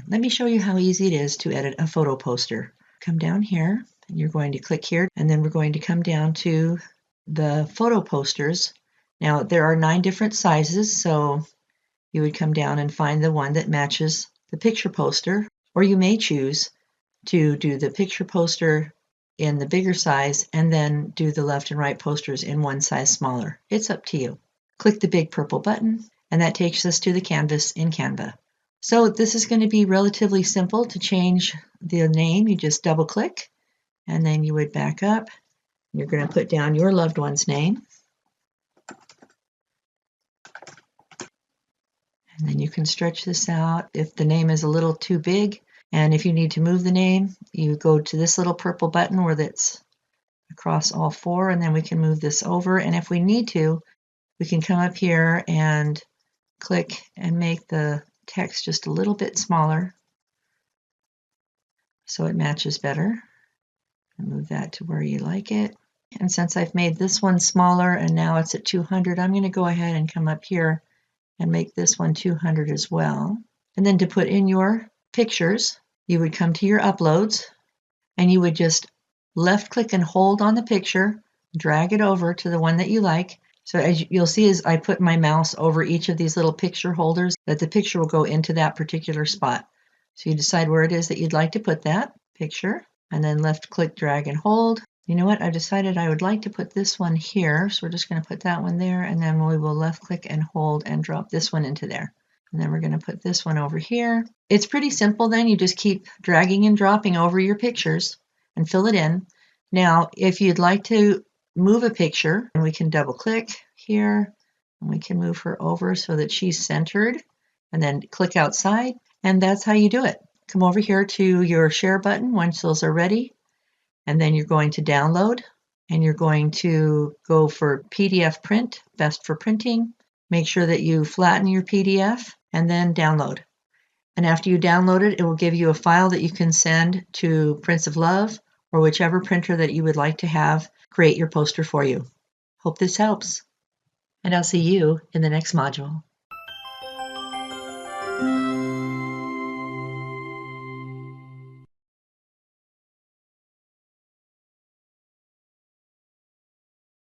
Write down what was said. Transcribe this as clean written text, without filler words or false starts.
let me show you how easy it is to edit a photo poster. Come down here, and you're going to click here, and then we're going to come down to the photo posters. Now, there are 9 different sizes, so you would come down and find the one that matches the picture poster, or you may choose to do the picture poster in the bigger size and then do the left and right posters in one size smaller. It's up to you. Click the big purple button, and that takes us to the canvas in Canva. So this is going to be relatively simple. To change the name, you just double click, and then you would back up. You're going to put down your loved one's name. And then you can stretch this out if the name is a little too big. And if you need to move the name, you go to this little purple button where that's across all 4, and then we can move this over. And if we need to, we can come up here and click and make the text just a little bit smaller so it matches better. And move that to where you like it. And since I've made this one smaller and now it's at 200, I'm going to go ahead and come up here and make this one 200 as well. And then to put in your pictures, you would come to your uploads, and you would just left click and hold on the picture, drag it over to the one that you like. So as you'll see, as I put my mouse over each of these little picture holders, that the picture will go into that particular spot. So you decide where it is that you'd like to put that picture, and then left click, drag and hold. You know what? I've decided I would like to put this one here. So we're just going to put that one there, and then we will left click and hold and drop this one into there. And then we're going to put this one over here. It's pretty simple then. You just keep dragging and dropping over your pictures and fill it in. Now, if you'd like to move a picture, we can double click here, and we can move her over so that she's centered, and then click outside, and that's how you do it. Come over here to your share button once those are ready, and then you're going to download, and you're going to go for PDF print, best for printing. Make sure that you flatten your PDF and then download. And after you download it, it will give you a file that you can send to Prints of Love or whichever printer that you would like to have create your poster for you. Hope this helps, and I'll see you in the next module.